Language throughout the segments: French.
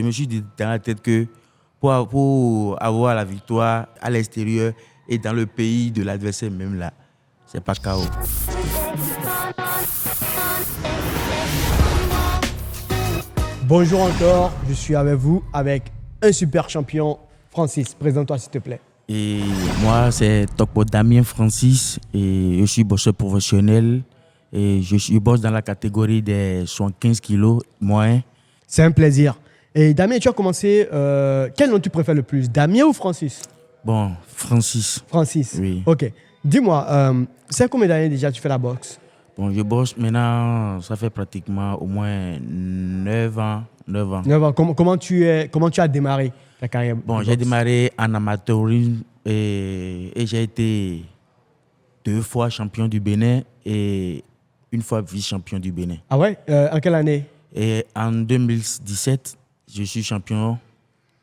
je me suis dit dans la tête que pour avoir la victoire à l'extérieur et dans le pays de l'adversaire même là, c'est pas KO. Bonjour encore, je suis avec vous avec un super champion, Francis. Présente-toi s'il te plaît. Et moi, c'est Tokpo Damien Francis et je suis boxeur professionnel et je bosse dans la catégorie des 75 kilos moins. C'est un plaisir. Et Damien, tu as commencé, quel nom tu préfères le plus, Damien ou Francis? Bon, Francis. Francis. Oui. Ok. Dis-moi, c'est combien d'années déjà tu fais la boxe? Bon, je bosse maintenant, ça fait pratiquement au moins 9 ans. 9 ans. 9 ans. Comment tu as démarré ta carrière? Bon, j'ai démarré en amateurisme et j'ai été 2 fois champion du Bénin et 1 fois vice-champion du Bénin. Ah ouais? En quelle année? Et en 2017, je suis champion.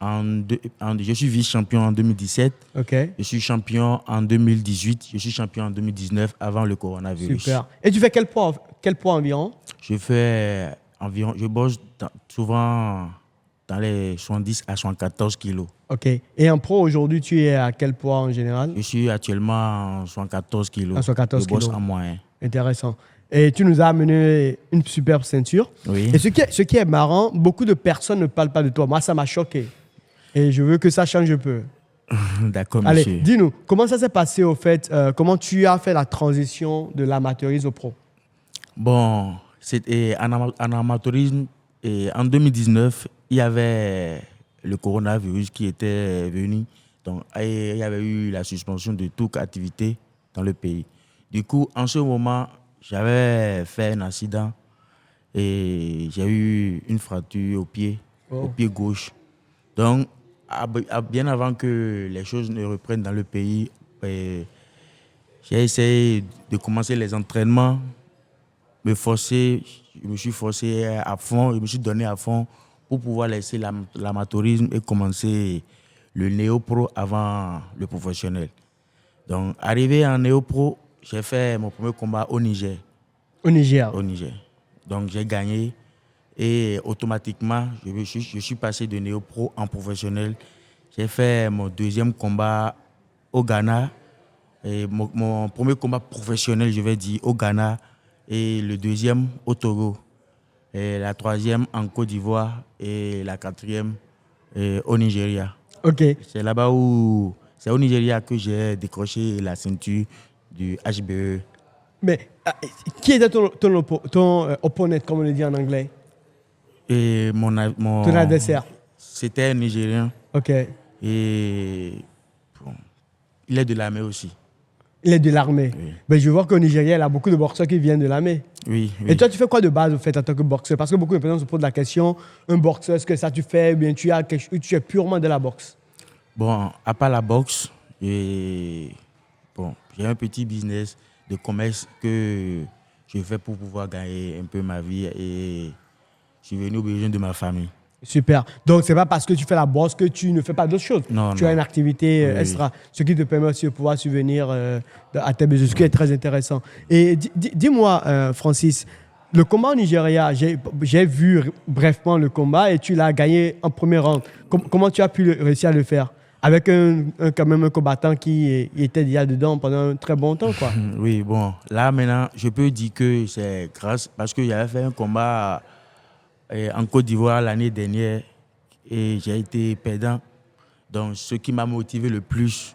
Je suis vice-champion en 2017. Ok. Je suis champion en 2018. Je suis champion en 2019 avant le coronavirus. Super. Et tu fais quel poids environ? Je fais environ, je bosse souvent dans les 70 à 74 kilos. Ok. Et en pro aujourd'hui, tu es à quel poids en général? Je suis actuellement en 74 kilos. À 74 je bosse kilos. en moyen. Intéressant. Et tu nous as amené une superbe ceinture. Oui. Et ce qui est marrant, beaucoup de personnes ne parlent pas de toi. Moi, ça m'a choqué. Et je veux que ça change un peu. D'accord, Allez, monsieur. dis-nous, comment ça s'est passé au fait? Comment tu as fait la transition de l'amateurisme au pro? Bon, en amateurisme, et en 2019, il y avait le coronavirus qui était venu. Donc, il y avait eu la suspension de toute activité dans le pays. Du coup, en ce moment, j'avais fait un accident et j'ai eu une fracture au pied gauche. Donc, bien avant que les choses ne reprennent dans le pays, j'ai essayé de commencer les entraînements, je me suis forcé à fond, je me suis donné à fond pour pouvoir laisser l'amateurisme et commencer le néo-pro avant le professionnel. Donc, arrivé en néo-pro, j'ai fait mon premier combat au Niger. Au Niger. Au Niger. Donc, j'ai gagné et automatiquement, je suis passé de néo-pro en professionnel. J'ai fait mon deuxième combat au Ghana. Et mon premier combat professionnel, je vais dire, au Ghana. Et le deuxième au Togo. Et la troisième en Côte d'Ivoire. Et la quatrième au Nigeria. Ok. C'est au Nigeria que j'ai décroché la ceinture du HBE. Mais qui était ton opponent, comme on le dit en anglais? Et Ton adversaire? C'était un Nigérien. Ok. Et bon, il est de l'armée aussi. Il est de l'armée. Oui. Ben, je vois qu'au Nigeria, il y a beaucoup de boxeurs qui viennent de l'armée. Oui, oui. Et toi, tu fais quoi de base au fait, en tant que boxeur? Parce que beaucoup de personnes se posent la question, un boxeur, est-ce que ça tu fais, ou bien tu es purement de la boxe? Bon, à part la boxe, j'ai un petit business de commerce que je fais pour pouvoir gagner un peu ma vie et je suis venu aux besoins de ma famille. Super. Donc, ce n'est pas parce que tu fais la boxe que tu ne fais pas d'autres choses. Non, tu as une activité extra, ce qui te permet aussi de pouvoir subvenir à tes besoins, ce qui est très intéressant. Et dis-moi, Francis, le combat au Nigeria, j'ai vu brièvement le combat et tu l'as gagné en premier round. Comment tu as pu réussir à le faire? Avec quand même un combattant qui était déjà dedans pendant un très bon temps, quoi. Oui, bon, là maintenant, je peux dire que c'est grâce, parce que j'avais fait un combat en Côte d'Ivoire l'année dernière et j'ai été perdant. Donc, ce qui m'a motivé le plus.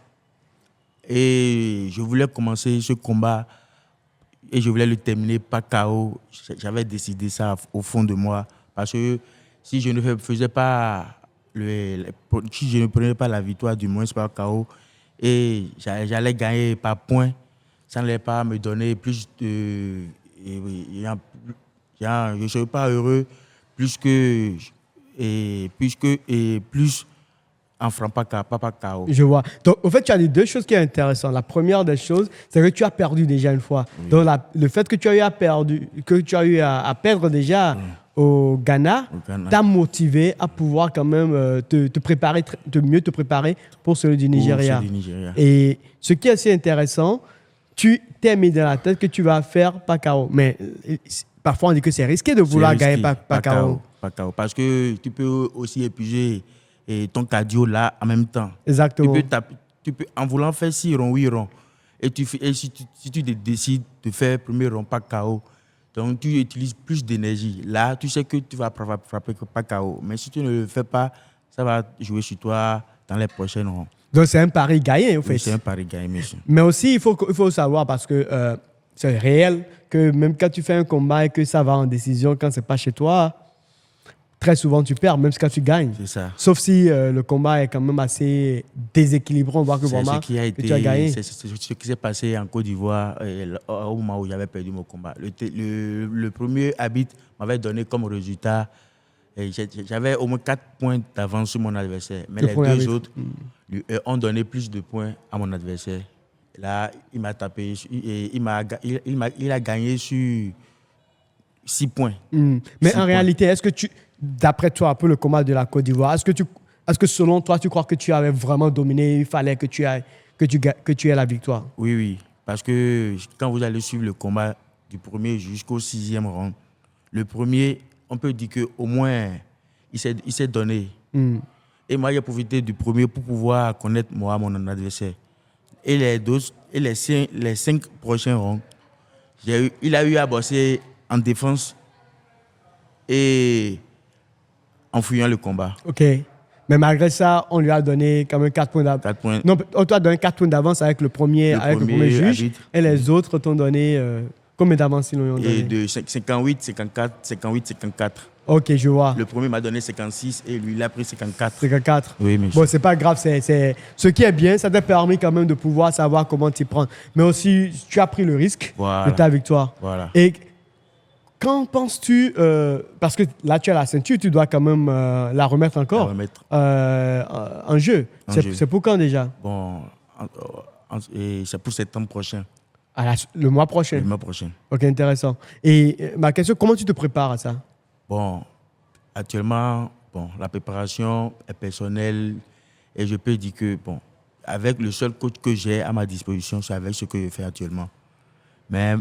Et je voulais commencer ce combat et je voulais le terminer par KO. J'avais décidé ça au fond de moi. Parce que si je ne faisais pas si je ne prenais pas la victoire, du moins par KO, et j'allais gagner par points, ça n'allait pas me donner plus de... je ne serais pas heureux plus en frappant pas KO. Je vois. Donc, au fait, tu as dit deux choses qui sont intéressantes. La première des choses, c'est que tu as perdu déjà une fois. Oui. Donc, le fait que tu as eu à perdre déjà au Ghana t'a motivé à pouvoir quand même te préparer, mieux te préparer pour celui du Nigeria. Et ce qui est assez intéressant, tu t'es mis dans la tête que tu vas faire pas KO. Mais parfois on dit que c'est risqué de vouloir gagner par KO. Par KO. Parce que tu peux aussi épuiser ton cardio là en même temps. Exactement. Tu peux, en voulant faire 6 ronds, 8 ronds, et si tu décides de faire premier rond par KO, donc tu utilises plus d'énergie. Là, tu sais que tu vas frapper par KO. Mais si tu ne le fais pas, ça va jouer sur toi dans les prochaines ronds. Donc c'est un pari gagné, en fait. Oui, c'est un pari gagné, monsieur. Mais aussi, il faut savoir, parce que c'est réel, que même quand tu fais un combat et que ça va en décision, quand c'est pas chez toi, très souvent tu perds, même quand tu gagnes. C'est ça. Sauf si le combat est quand même assez déséquilibré, on voit que vraiment tu as gagné. C'est ce qui s'est passé en Côte d'Ivoire au moment où j'avais perdu mon combat. Le premier arbitre m'avait donné comme résultat, j'avais au moins 4 points d'avance sur mon adversaire. Mais les deux autres ont donné plus de points à mon adversaire. Là, il m'a tapé, il a gagné sur 6 points. Mais 6 en réalité, est-ce que d'après toi, un peu le combat de la Côte d'Ivoire, est-ce que selon toi, tu crois que tu avais vraiment dominé, il fallait que tu aies la victoire? Oui. Parce que quand vous allez suivre le combat du premier jusqu'au 6e round, le premier, on peut dire qu'au moins, il s'est donné. Et moi, j'ai profité du premier pour pouvoir connaître moi, mon adversaire. Et les 5 prochains rounds, il a eu à bosser en défense et en fouillant le combat. OK. Mais malgré ça, on lui a donné quand même 4 points d'avance. Non, on t'a donné 4 points d'avance avec le premier juge. Arbitre. Et les autres t'ont donné combien d'avance ils ont donné? Et de 58, 54, 58, 54. OK, je vois. Le premier m'a donné 56 et lui, il a pris 54. 54. Oui, mais bon, c'est pas grave. Ce qui est bien, ça t'a permis quand même de pouvoir savoir comment t'y prendre. Mais aussi, tu as pris le risque de ta victoire. Voilà. Et quand penses-tu, parce que là, tu as la ceinture, tu dois quand même la remettre encore en jeu. C'est pour quand déjà? Bon, c'est pour septembre prochain. Le mois prochain? Le mois prochain. OK, intéressant. Et ma question, comment tu te prépares à ça? Bon, actuellement, la préparation est personnelle et je peux dire que, avec le seul coach que j'ai à ma disposition, c'est avec ce que je fais actuellement. Mais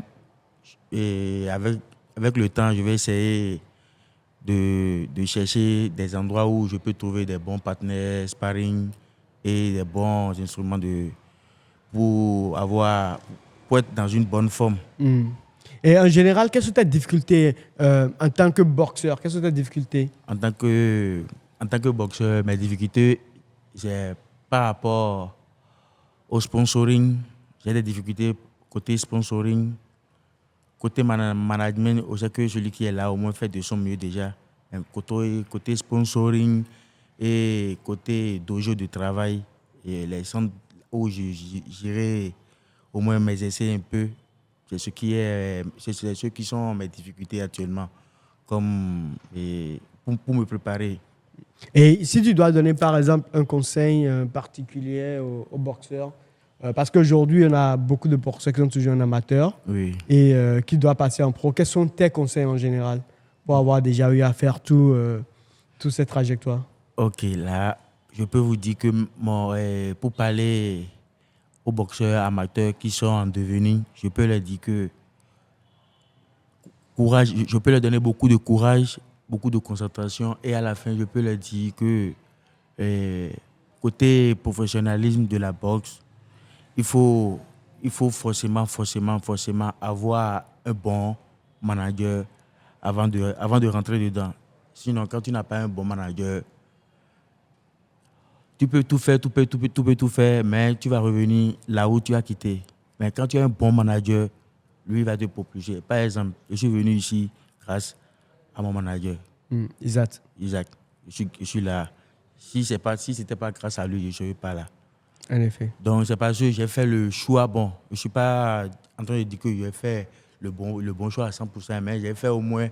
avec le temps, je vais essayer de chercher des endroits où je peux trouver des bons partenaires, sparring et des bons instruments pour être dans une bonne forme. Et en général, quelles sont tes difficultés en tant que boxeur? Quelles sont tes difficultés? En tant que boxeur, mes difficultés, c'est par rapport au sponsoring. J'ai des difficultés côté sponsoring. Côté management, je sais que celui qui est là, au moins, fait de son mieux déjà. Côté sponsoring et côté dojo de travail, et les centres où j'irai au moins m'exercer un peu, c'est ce qui sont mes difficultés actuellement, pour me préparer. Et si tu dois donner, par exemple, un conseil particulier aux boxeurs, parce qu'aujourd'hui, on a beaucoup de boxeurs qui sont toujours en amateur et qui doivent passer en pro. Quels sont tes conseils en général pour avoir déjà eu à faire toute cette trajectoire? OK, là, je peux vous dire que pour parler aux boxeurs amateurs qui sont en devenir, je peux leur dire que courage, je peux leur donner beaucoup de courage, beaucoup de concentration et à la fin, je peux leur dire que côté professionnalisme de la boxe, il faut forcément avoir un bon manager avant de rentrer dedans. Sinon, quand tu n'as pas un bon manager, tu peux tout faire, mais tu vas revenir là où tu as quitté. Mais quand tu as un bon manager, lui va te propulser. Par exemple, je suis venu ici grâce à mon manager. Isaac. Je suis là. Si ce n'était pas grâce à lui, je ne serais pas là. En effet. Donc, c'est parce que j'ai fait le choix. Bon, je ne suis pas en train de dire que j'ai fait le bon choix à 100%, mais j'ai fait au moins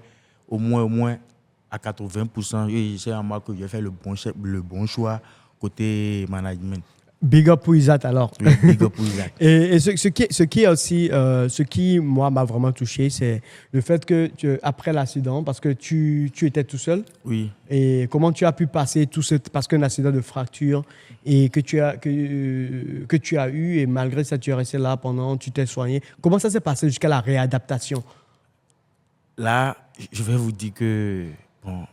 à 80%. Et c'est en moi que j'ai fait le bon choix côté management. Big up pour Isaac alors. Oui, big up pour Isaac. Et ce qui moi m'a vraiment touché, c'est le fait que après l'accident, parce que tu étais tout seul. Oui. Et comment tu as pu passer parce qu'un accident de fracture et que tu as eu et malgré ça tu es resté là tu t'es soigné. Comment ça s'est passé jusqu'à la réadaptation? là, je vais vous dire que, bon,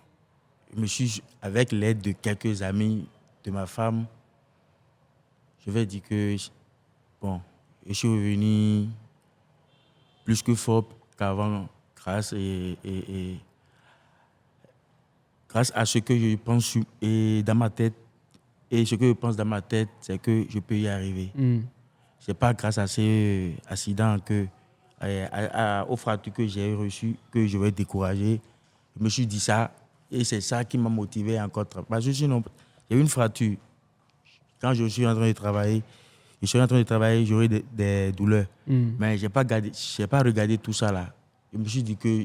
avec l'aide de quelques amis de ma femme, je vais dire que, bon, je suis revenu plus que fort qu'avant grâce à ce que je pense et dans ma tête. Et ce que je pense dans ma tête, c'est que je peux y arriver. C'est pas grâce à ces accidents aux fractures que j'ai reçues que je vais être découragé. Je me suis dit ça et c'est ça qui m'a motivé encore. Parce que sinon, j'ai eu une fracture. Quand je suis en train de travailler, j'aurai des douleurs. Mais je n'ai pas regardé tout ça là. Je me suis dit que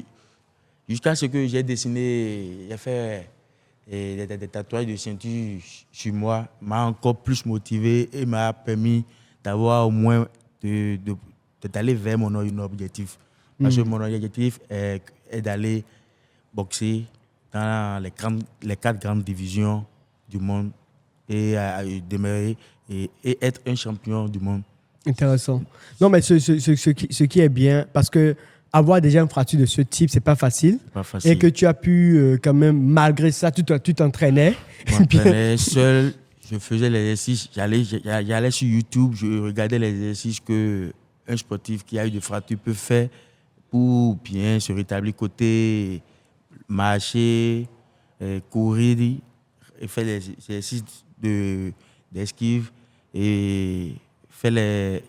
jusqu'à ce que j'ai dessiné, j'ai fait des tatouages de ceinture sur moi, m'a encore plus motivé et m'a permis d'avoir au moins d'aller vers mon objectif. Parce que mon objectif est d'aller boxer dans les 4 grandes divisions du monde et demeurer et être un champion du monde. Intéressant. Non, mais ce qui est bien, parce que avoir déjà une fracture de ce type, c'est pas facile. Pas facile. Et que tu as pu, quand même, malgré ça, tu t'entraînais. Je m'entraînais seul, je faisais l'exercice, j'allais sur YouTube, je regardais les exercices qu'un sportif qui a eu des fractures peut faire pour bien se rétablir côté marcher, courir, et faire les exercices d'esquive et faire les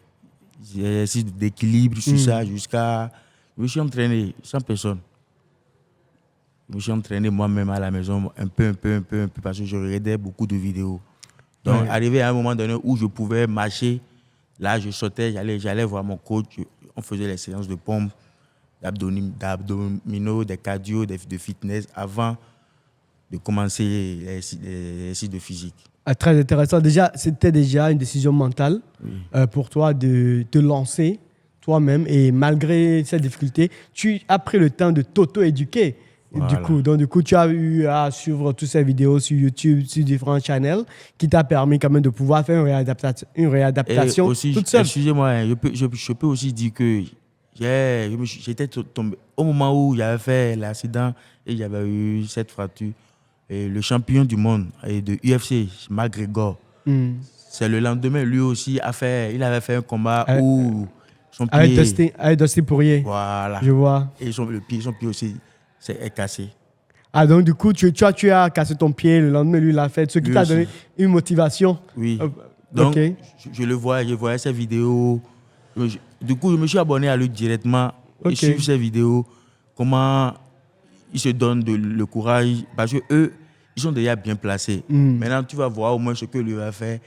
exercices d'équilibre sur ça jusqu'à... Je me suis entraîné sans personne. Je me suis entraîné moi-même à la maison, un peu, parce que je regardais beaucoup de vidéos. Donc, arrivé à un moment donné où je pouvais marcher, là, je sautais, j'allais voir mon coach. On faisait les séances de pompes, d'abdominaux, des cardio, de fitness avant de commencer les exercices de physique. Très intéressant. Déjà, c'était déjà une décision mentale pour toi de te lancer toi-même. Et malgré cette difficulté, tu as pris le temps de t'auto-éduquer. Voilà. Du coup, tu as eu à suivre toutes ces vidéos sur YouTube, sur différents channels, qui t'a permis quand même de pouvoir faire une réadaptation aussi, toute seule. Excusez-moi, je peux aussi dire que j'étais tombé au moment où j'avais fait l'accident et j'avais eu cette fracture. Et le champion du monde de UFC, McGregor, c'est le lendemain, lui aussi, il avait fait un combat où son pied... Avec Dustin Poirier. Voilà. Je vois. Et son pied aussi est cassé. Ah, donc du coup, tu as cassé ton pied, le lendemain, lui l'a fait. Ce qui t'a donné une motivation. Oui. Donc, je voyais ses vidéos. Du coup, je me suis abonné à lui directement et suivre ses vidéos. Comment il se donne le courage. Parce qu'eux, ils sont déjà bien placés. Maintenant, tu vas voir au moins ce que lui va faire.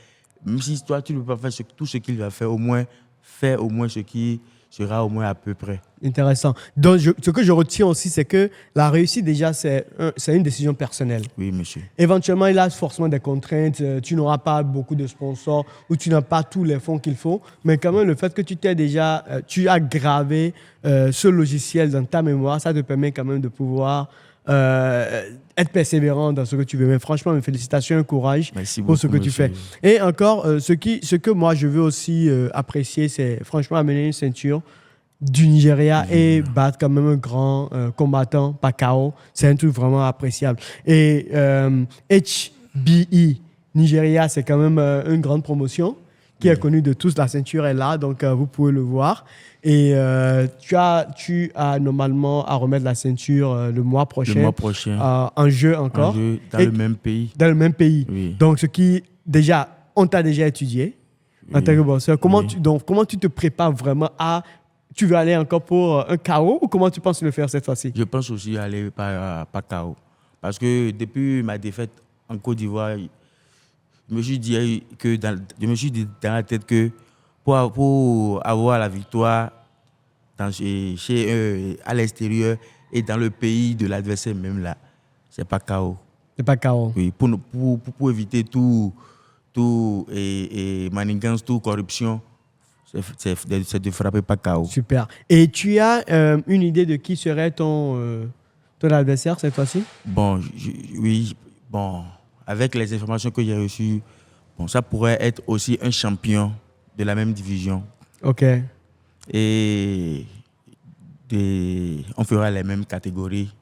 Même si toi, tu ne peux pas faire tout ce qu'il va faire, au moins, fais au moins ce qui sera au moins à peu près. Intéressant. Donc, ce que je retiens aussi, c'est que la réussite, déjà, c'est une décision personnelle. Oui, monsieur. Éventuellement, il y a forcément des contraintes. Tu n'auras pas beaucoup de sponsors ou tu n'as pas tous les fonds qu'il faut. Mais quand même, le fait que tu as gravé ce logiciel dans ta mémoire, ça te permet quand même de pouvoir être persévérant dans ce que tu veux. Mais franchement, mes félicitations et courage pour ce que tu fais. Et encore, ce que moi, je veux aussi apprécier, c'est franchement amener une ceinture du Nigeria et battre quand même un grand combattant, pas KO. C'est un truc vraiment appréciable. Et HBE Nigeria, c'est quand même une grande promotion qui est connue de tous. La ceinture est là, donc vous pouvez le voir. Et tu as normalement à remettre la ceinture le mois prochain. Le mois prochain. En jeu encore. En jeu, dans le même pays. Dans le même pays. Oui. Donc, on t'a déjà étudié en tant que boxeur. Comment tu te prépares vraiment à... Tu veux aller encore pour un KO ou comment tu penses le faire cette fois-ci? Je pense aussi aller par KO. Parce que depuis ma défaite en Côte d'Ivoire, je me suis dit dans la tête que pour avoir la victoire à l'extérieur et dans le pays de l'adversaire même là, c'est pas KO. C'est pas KO. Oui, pour éviter tout manigance, toute corruption. C'est de frapper pas KO. Super. Et tu as une idée de qui serait ton adversaire cette fois-ci? Avec les informations que j'ai reçues, ça pourrait être aussi un champion de la même division. OK. Et on fera les mêmes catégories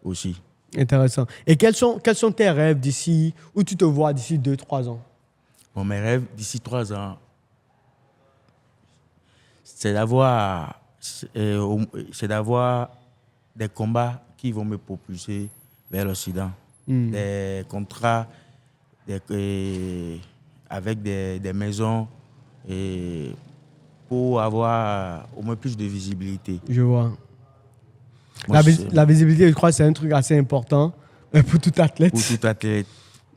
aussi. Intéressant. Et quels sont tes rêves d'ici, où tu te vois d'ici 2-3 ans? Bon, mes rêves d'ici 3 ans, c'est d'avoir des combats qui vont me propulser vers l'Occident. Des contrats avec des maisons et pour avoir au moins plus de visibilité. Je vois. Moi, La visibilité, je crois, c'est un truc assez important pour tout athlète. pour tout athlète.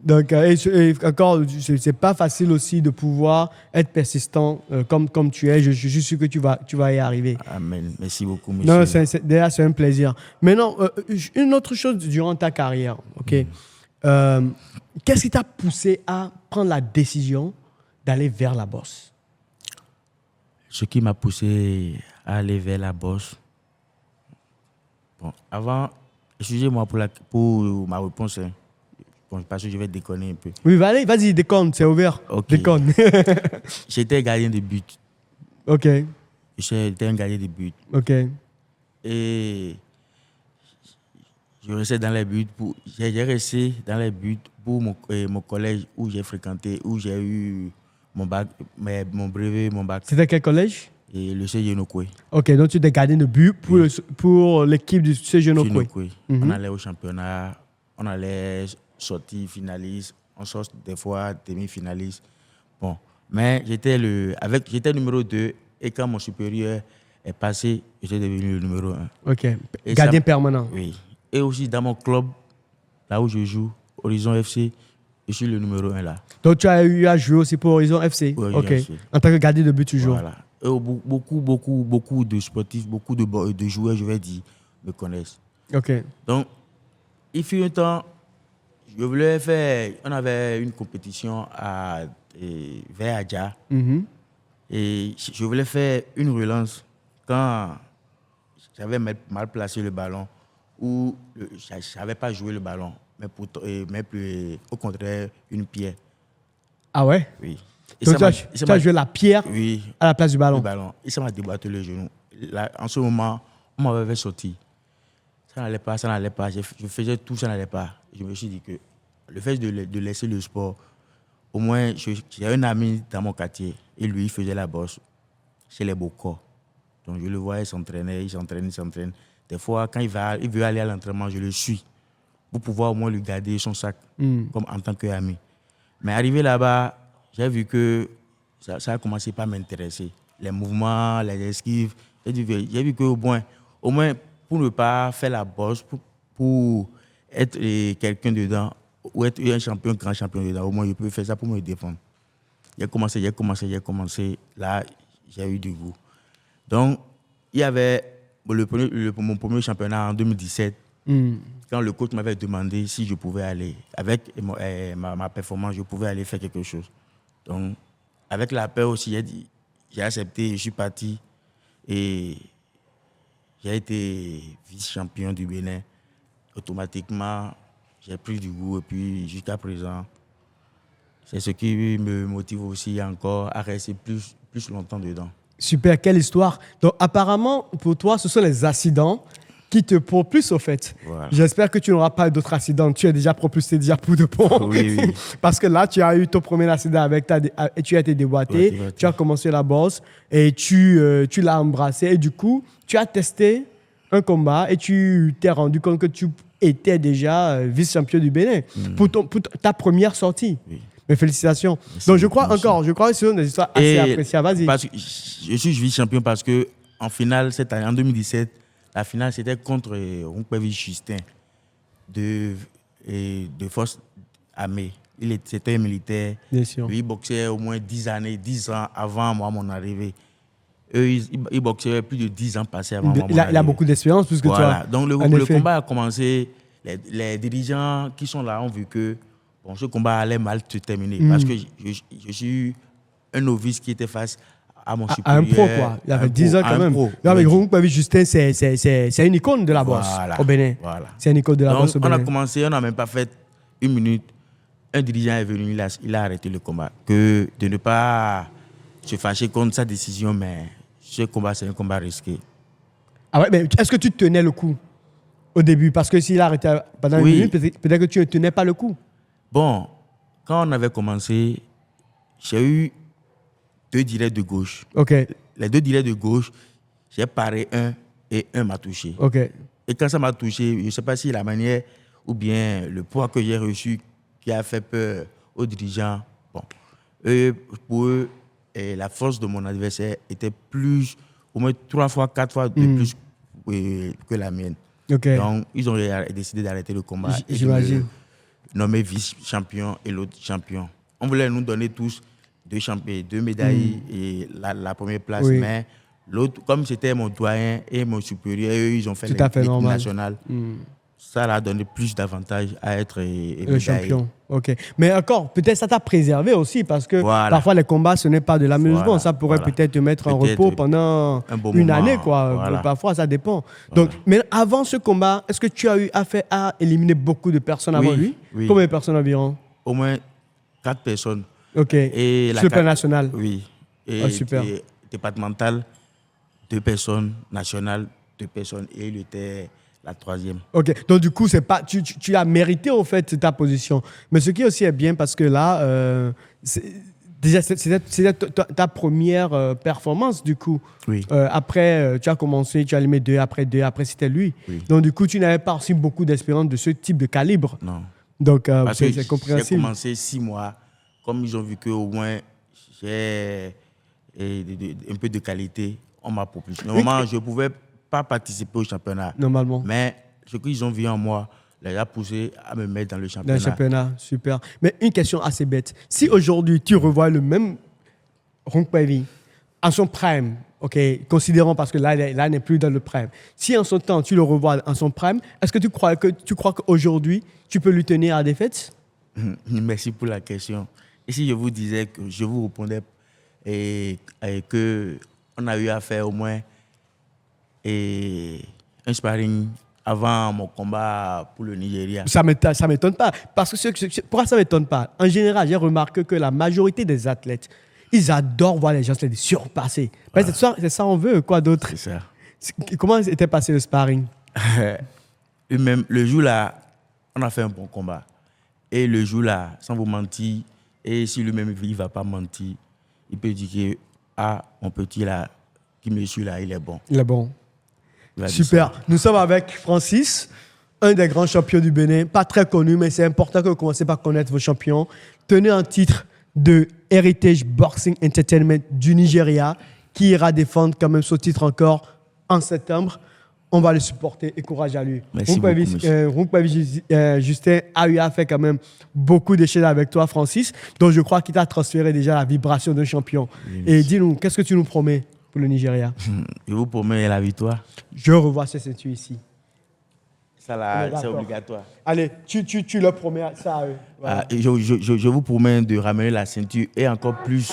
Donc, et encore, c'est pas facile aussi de pouvoir être persistant comme tu es. Je suis sûr que tu vas y arriver. Amen. Merci beaucoup, monsieur. Non, déjà, c'est un plaisir. Maintenant, une autre chose durant ta carrière, ok? Qu'est-ce qui t'a poussé à prendre la décision d'aller vers la boxe? Ce qui m'a poussé à aller vers la boxe. Bon, avant, excusez-moi pour ma réponse. Hein. Bon, parce que je vais déconner un peu. Oui, vas-y, déconne, c'est ouvert. Ok. Déconne. J'étais gardien de but. Ok, J'étais un gardien de but. ok. Et je restais dans les buts. J'ai resté dans les buts pour mon collège où j'ai fréquenté, où j'ai eu mon bac, mon brevet, mon bac. C'était quel collège? Et le CGNOKOE. Ok, donc tu étais gardien de but pour l'équipe du CGNOKOE. On allait au championnat, on allait sortir finaliste, on sort des fois demi-finaliste. Bon, mais j'étais numéro 2 et quand mon supérieur est passé, j'étais devenu le numéro 1. Ok, gardien permanent. Oui. Et aussi dans mon club, là où je joue, Horizon FC, je suis le numéro 1 là. Donc tu as eu à jouer aussi pour Horizon FC. Oui, ok. FC. En tant que gardien de but toujours. Voilà. Et beaucoup de sportifs, beaucoup de joueurs, je vais dire, me connaissent. Ok. Donc, il fut un temps, on avait une compétition vers Adja. Et je voulais faire une relance quand j'avais mal placé le ballon ou je n'avais pas joué le ballon, mais plus, au contraire, une pierre. Ah ouais? Oui. Et donc tu as joué la pierre à la place du ballon? Le ballon. Et ça m'a débattu le genou. Là, en ce moment, on m'avait sorti. Ça n'allait pas. Je faisais tout, ça n'allait pas. Je me suis dit que le fait de laisser le sport, au moins, j'ai un ami dans mon quartier et lui, il faisait la bosse chez les Bocaux. Donc, je le voyais s'entraîner, il s'entraîne. Des fois, quand il veut aller à l'entraînement, je le suis pour pouvoir au moins lui garder son sac, comme en tant qu'ami. Mais arrivé là-bas, j'ai vu que ça a commencé par m'intéresser. Les mouvements, les esquives. J'ai vu qu'au moins, pour ne pas faire la bosse, pour être quelqu'un dedans, ou être un champion, grand champion dedans, au moins je peux faire ça pour me défendre. J'ai commencé. Là, j'ai eu du goût. Donc, il y avait mon premier championnat en 2017. Quand le coach m'avait demandé si je pouvais aller, avec ma performance, je pouvais aller faire quelque chose. Donc, avec la peur aussi, j'ai accepté, je suis parti et j'ai été vice-champion du Bénin. Automatiquement, j'ai pris du goût et puis jusqu'à présent, c'est ce qui me motive aussi encore à rester plus longtemps dedans. Super, quelle histoire. Donc apparemment, pour toi, ce sont les accidents qui te propulsent au fait. Voilà. J'espère que tu n'auras pas d'autres accidents. Tu es déjà propulsé, déjà pour de bon. Oui. Parce que là, tu as eu ton premier accident et tu as été déboîté. Tu as commencé la bosse et tu l'as embrassé. Et du coup, tu as testé un combat et tu t'es rendu compte que tu étais déjà vice-champion du Bénin pour ta première sortie. Oui. Mais félicitations. Donc, je crois que ce sont des histoires assez appréciables. Vas-y. Parce que je suis vice-champion parce qu'en finale, cette année, en 2017, la finale, c'était contre Runkpevi Justin de force armée. C'était un militaire. Bien sûr. Lui, il boxait au moins 10 ans avant moi, mon arrivée. Eux, ils boxaient plus de 10 ans passés avant moi. Il a beaucoup d'expérience puisque voilà. tu as... Donc, le combat a commencé. Les dirigeants qui sont là ont vu que ce combat allait mal se terminer. Parce que je suis un novice qui était face à mon supérieur. À un pro, quoi. Il avait 10 ans quand même. Non, mais Runkpevi Justin, c'est une icône de la boxe au Bénin. Voilà. C'est une icône de la boxe au Bénin. On a commencé, on n'a même pas fait une minute. Un dirigeant est venu, il a arrêté le combat. Que de ne pas se fâcher contre sa décision, mais ce combat, c'est un combat risqué. Ah ouais, mais est-ce que tu tenais le coup au début? Parce que s'il a arrêté pendant une minute, peut-être que tu ne tenais pas le coup. Bon, quand on avait commencé, j'ai eu 2 dilets de gauche. OK. Les 2 dilets de gauche, j'ai paré un et un m'a touché. OK. Et quand ça m'a touché, je ne sais pas si la manière ou bien le poids que j'ai reçu qui a fait peur aux dirigeants. Bon, pour eux, la force de mon adversaire était plus, au moins 3 fois, 4 fois de plus que la mienne. OK. Donc, ils ont décidé d'arrêter le combat. J'imagine. Nommer vice-champion et l'autre champion. On voulait nous donner tous 2 médailles et la première place. Oui. Mais l'autre, comme c'était mon doyen et mon supérieur, eux, ils ont fait l'équipe nationale. Ça leur a donné plus d'avantages à être le champion. OK. Mais encore, peut-être ça t'a préservé aussi parce que parfois les combats, ce n'est pas de l'amusement. Ça pourrait peut-être te mettre en repos pendant une année, quoi. Parfois, ça dépend. Donc, mais avant ce combat, est-ce que tu as eu affaire à éliminer beaucoup de personnes avant lui? Oui. Combien de personnes environ? Au moins 4 personnes. OK. Et sur le plan national? Oui. Et super. Départemental, 2 personnes. National, 2 personnes. Et il était la 3e. OK. Donc, du coup, c'est pas, tu as mérité, au fait, ta position. Mais ce qui aussi est bien, parce que là, c'était ta première performance, du coup. Oui. Après, tu as commencé, tu as allumé 2, après c'était lui. Oui. Donc, du coup, tu n'avais pas aussi beaucoup d'expérience de ce type de calibre. Non. Donc, c'est compréhensible. J'ai commencé 6 mois. Comme ils ont vu qu'au moins, j'ai un peu de qualité, on m'a propulsé. Normalement, je ne pouvais pas participer au championnat. Normalement. Mais ce qu'ils ont vu en moi les a poussé à me mettre dans le championnat. Dans le championnat, super. Mais une question assez bête. Si aujourd'hui, tu revois le même Ronquavi en son prime, OK, considérons parce que là n'est plus dans le prime. Si en son temps, tu le revois en son prime, est-ce que tu crois qu'aujourd'hui, tu peux lui tenir à la défaite? Merci pour la question. Et si je vous disais que je vous répondais qu'on a eu à faire au moins un sparring avant mon combat pour le Nigeria. Ça ne m'étonne pas. Parce que pourquoi ça ne m'étonne pas? En général, j'ai remarqué que la majorité des athlètes, ils adorent voir les gens les surpasser. Voilà. C'est ça on veut, quoi d'autre? C'est ça. Comment était passé le sparring? Même le jour-là, on a fait un bon combat. Et le jour-là, sans vous mentir, et si lui-même il ne va pas mentir, il peut dire que mon petit là, qui me suit là, il est bon. Il est bon. Super. Nous sommes avec Francis, un des grands champions du Bénin, pas très connu, mais c'est important que vous commencez par connaître vos champions. Tenez un titre de Heritage Boxing Entertainment du Nigeria, qui ira défendre quand même ce titre encore en septembre. On va le supporter et courage à lui. Merci beaucoup, Justin a eu à faire quand même beaucoup de choses avec toi, Francis. Donc je crois qu'il t'a transféré déjà la vibration d'un champion. Oui, et dis-nous, qu'est-ce que tu nous promets pour le Nigeria? Je vous promets la victoire. Je revois ces ceintures ici. Ça là, c'est obligatoire. Allez, tu leur promets ça à eux. Voilà. Je vous promets de ramener la ceinture et encore plus